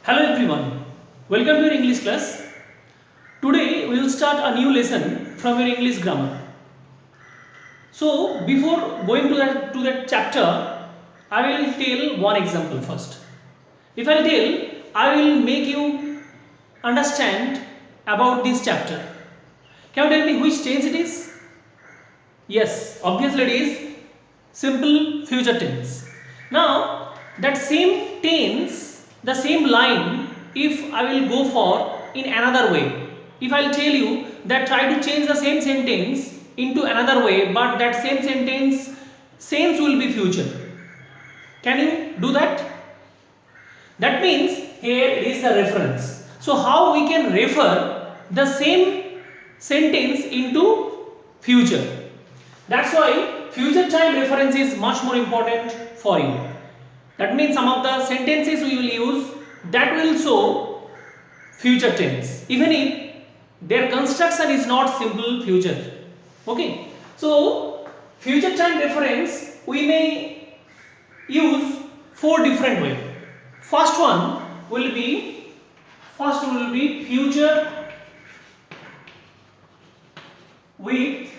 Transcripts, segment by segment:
Hello everyone, welcome to your English class. Today we will start a new lesson from your English grammar. So before going to that chapter, I will tell one example first. If I tell, I will make you understand about this chapter. Can you tell me which tense it is? Yes, obviously it is simple future tense. Now that same tense, the same line, if I will go for in another way, if I will tell you that try to change the same sentence into another way, but that same sentence sense will be future. Can you do that? That means here it is the reference. So how we can refer the same sentence into future? That's why future time reference is much more important for you. That means some of the sentences we will use that will show future tense, even if their construction is not simple future. Okay. So future time reference we may use four different ways. First one will be future with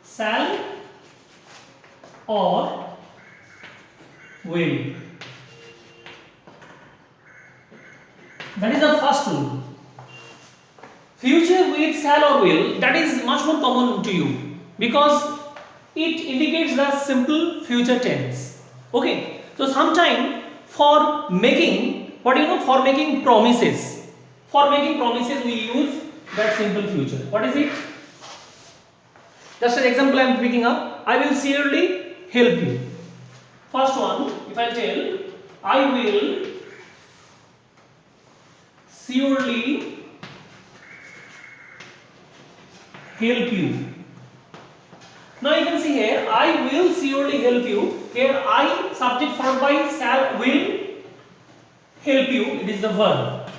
shall or will. That is the first rule. Future with shall or will, that is much more common to you because it indicates the simple future tense. Okay. So sometime for making for making promises. For making promises we use that simple future. What is it? Just an example I am picking up. I will surely help you. First one, if I tell, I will surely help you. Now you can see here, I will surely help you. Here I subject followed by shall will help you. It is the verb.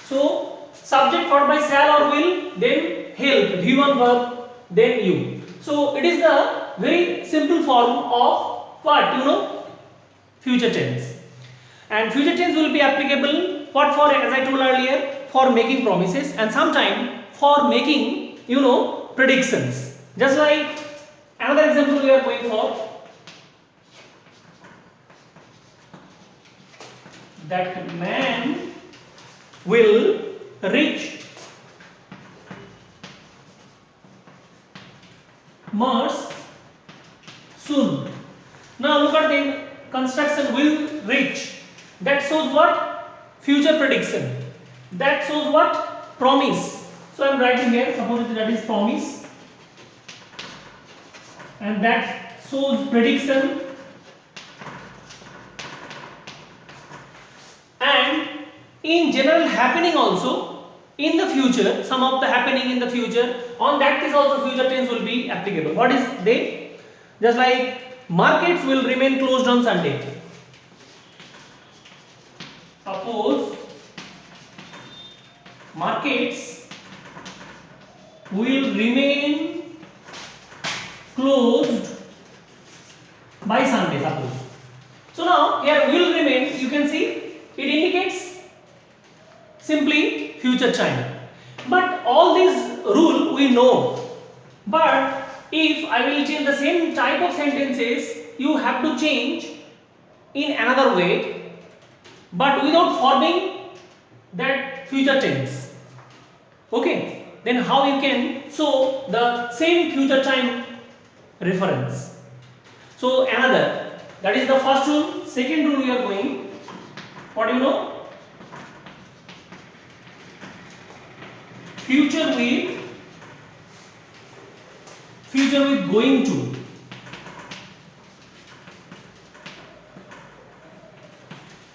So subject followed by shall or will, then help. V1 verb, then you. So it is the very simple form of what? Future tense. And future tense will be applicable what for, as I told earlier, for making promises and sometime for making predictions. Just like another example we are going for, that man will reach Mars soon. Now look at the construction, will reach. That shows what? Future prediction. That shows what? Promise. So I am writing here, suppose that is promise. And that shows prediction. And in general happening also, in the future, some of the happening in the future, on that case also future tense will be applicable. What is they? Just like markets will remain closed on Sunday. Suppose markets will remain closed by Sunday, suppose. So now here will remain, you can see it indicates simply future time. But all these rule we know. But if I will change the same type of sentences, you have to change in another way, but without forming that future tense. Okay. Then how you can show the same future time reference? So another, that is the first rule. Second rule we are going, what do you know? Future with going to.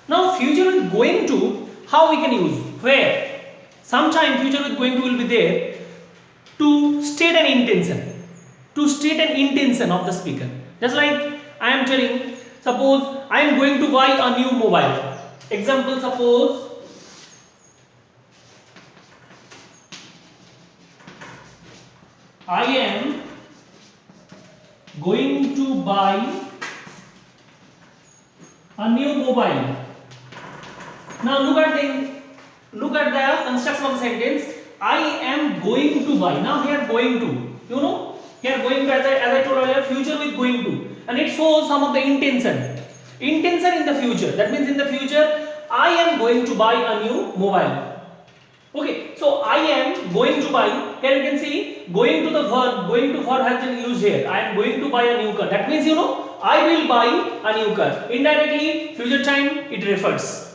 Now future with going to, how we can use? Where? Sometime future with going to will be there to state an intention. To state an intention of the speaker. Just like I am telling, suppose I am going to buy a new mobile. Example, suppose I am going to buy a new mobile. Now look at the construction of the sentence. I am going to buy. Now here going to, here going to, as I told earlier, future with going to, and it shows some of the intention in the future. That means in the future I am going to buy a new mobile. Okay, so I am going to buy. Here you can see going to the verb. Going to verb has been used here. I am going to buy a new car. That means I will buy a new car. Indirectly, future time it refers.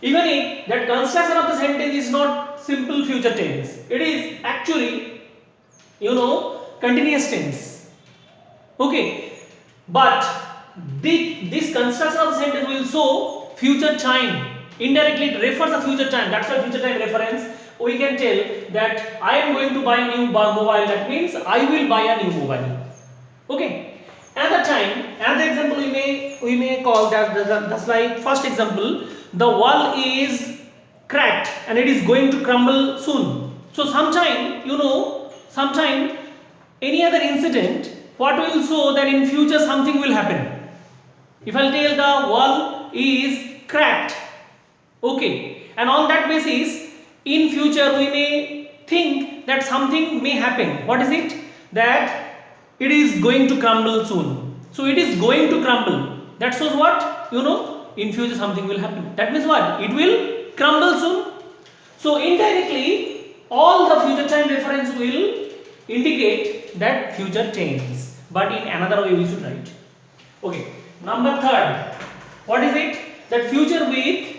Even if that construction of the sentence is not simple future tense, it is actually continuous tense. Okay, but this construction of the sentence will show future time. Indirectly it refers a future time. That's why future time reference. We can tell that I am going to buy a new mobile. That means I will buy a new mobile. Okay. Another time, another example we may call that's like first example. The wall is cracked and it is going to crumble soon. So sometime any other incident, what will show that in future something will happen. If I tell the wall is cracked, okay, and on that basis, in future we may think that something may happen. What is it? That it is going to crumble soon. So it is going to crumble. That shows what? In future something will happen. That means what? It will crumble soon. So indirectly, all the future time reference will indicate that future tense. But in another way we should write. Okay. Number third. What is it? That future with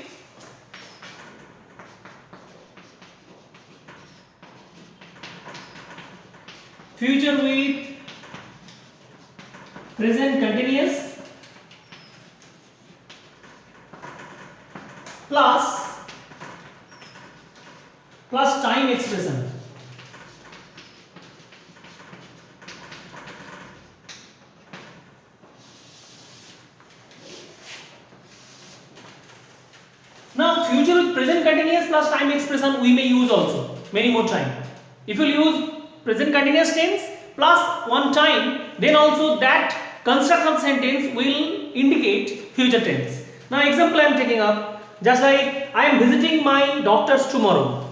present continuous plus time expression. Now future with present continuous plus time expression we may use also many more time. If you use present continuous tense plus one time, then also that construction of sentence will indicate future tense. Now example I am taking up, just like I am visiting my doctors tomorrow.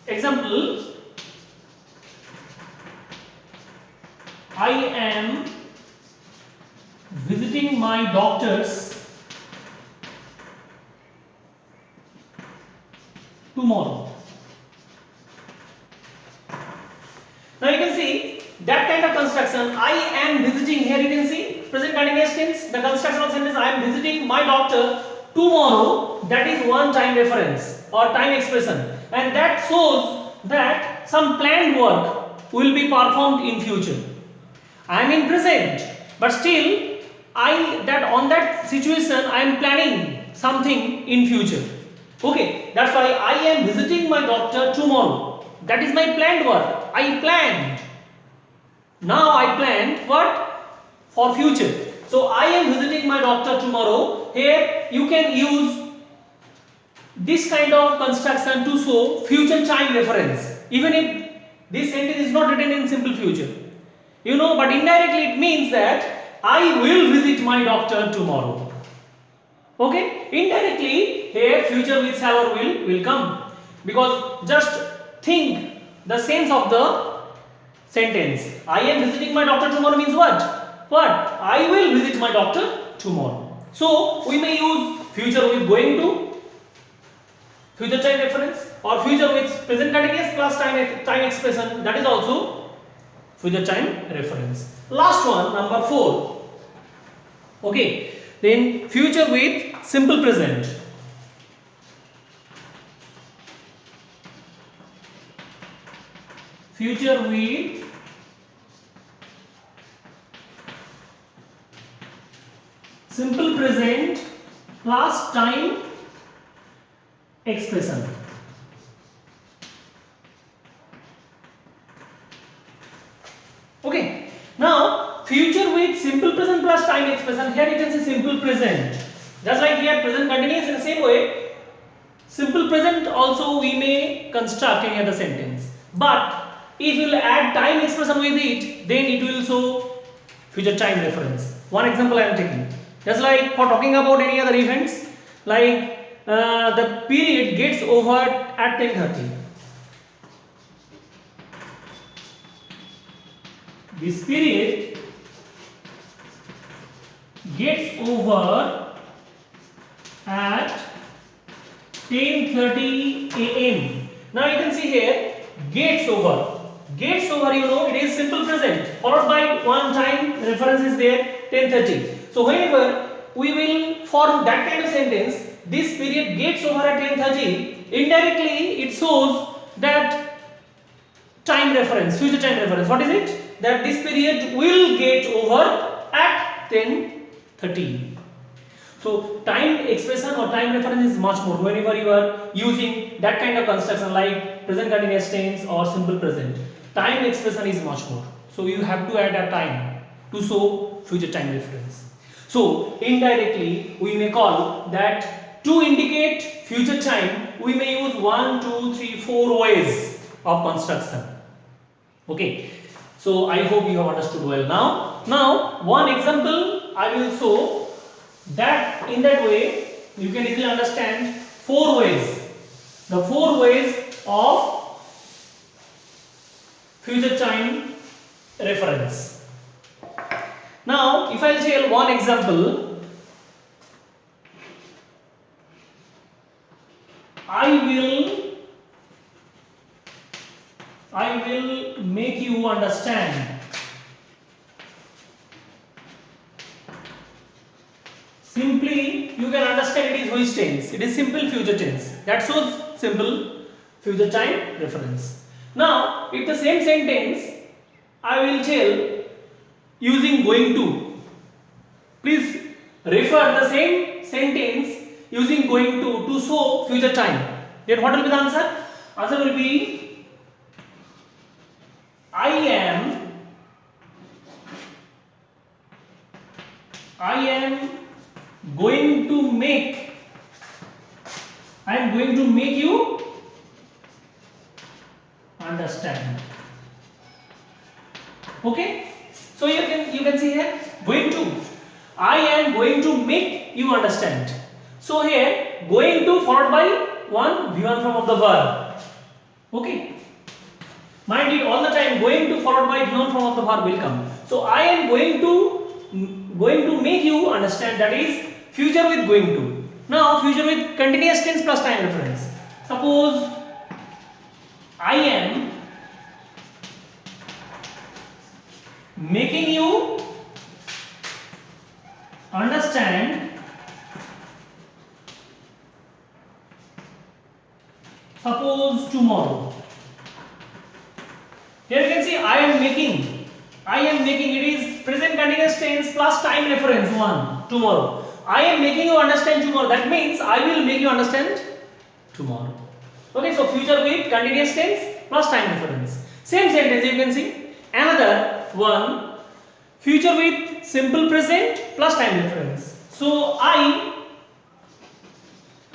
Example, I am visiting my doctors tomorrow. Now you can see that kind of construction. I am visiting. Here you can see present continuous tense. The construction of sentence I am visiting my doctor tomorrow. That is one time reference or time expression, and that shows that some planned work will be performed in future. I am in present, but still on that situation I am planning something in future. Okay, that's why I am visiting my doctor tomorrow. That is my planned work. I planned. Now I planned what? For future. So I am visiting my doctor tomorrow. Here you can use this kind of construction to show future time reference. Even if this sentence is not written in simple future. But indirectly it means that I will visit my doctor tomorrow. Okay? Indirectly here future with shall or will come. Because just think the sense of the sentence. I am visiting my doctor tomorrow means what? I will visit my doctor tomorrow. So we may use future with going to, future time reference, or future with present continuous plus time expression. That is also future time reference. Last one, number 4. Okay. Then future with simple present. Future with simple present plus time expression. Okay. Now future with simple present plus time expression. Here you can see simple present. Just like here present continuous, in the same way simple present also we may construct any other sentence. But if you will add time expression with it, then it will show future time reference. One example I am taking. Just like for talking about any other events, like the period gets over at 10:30. This period gets over at 10:30 a.m. Now you can see here gets over. Gets over, you know, it is simple present followed by one time reference is there 10:30. So whenever we will form that kind of sentence, this period gets over at 10:30, indirectly it shows that time reference, future time reference. What is it? That this period will get over at 10:30. So time expression or time reference is much more whenever you are using that kind of construction like present continuous tense or simple present. Time expression is much more. So you have to add a time to show future time reference. So indirectly we may call that to indicate future time we may use 1, 2, 3, 4 ways of construction. Okay. So I hope you have understood well now. Now one example I will show. That in that way you can easily understand 4 ways. The 4 ways of future time reference. Now if I will tell one example, I will make you understand. Simply you can understand it is which tense. It is simple future tense. That shows simple future time reference. Now if the same sentence I will tell using going to, please refer the same sentence using going to show future time. Then what will be the answer? Answer will be I am going to make, I am going to make you understand. Okay, so you can see here going to, I am going to make you understand. So here going to followed by one V1 form of the verb. Okay, mind it, all the time going to followed by V1 form of the verb will come. So I am going to make you understand, that is future with going to. Now future with continuous tense plus time reference. Suppose I am making you understand, suppose tomorrow. Here you can see I am making, it is present continuous tense plus time reference 1, tomorrow. I am making you understand tomorrow. That means I will make you understand tomorrow. Okay, so future with continuous tense plus time reference. Same sentence you can see. Another one, future with simple present plus time reference. So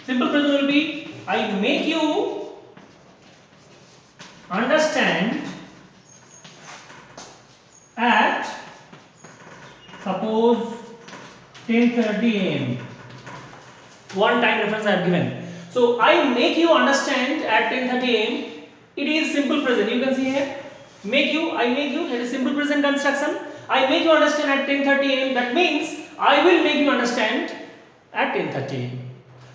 simple present will be I make you understand at suppose 10:30 a.m. One time reference I have given. So I make you understand at 10:30 a.m. It is simple present. You can see here. Make you, I make you. That is simple present construction. I make you understand at 10:30 a.m. That means I will make you understand at 10:30 a.m.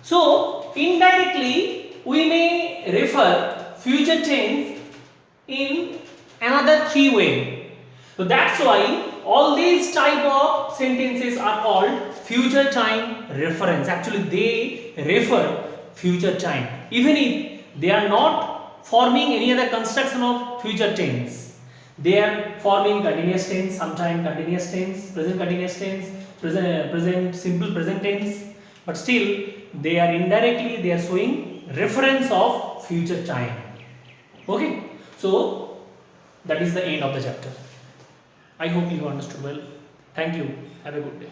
So indirectly we may refer future tense in another 3 ways. So that's why all these type of sentences are called future time reference. Actually they refer future time even if they are not forming any other construction of future tense. They are forming continuous tense, sometime continuous tense, present continuous tense, present simple present tense, but still they are indirectly they are showing reference of future time. Okay, so that is the end of the chapter. I hope you understood well. Thank you. Have a good day.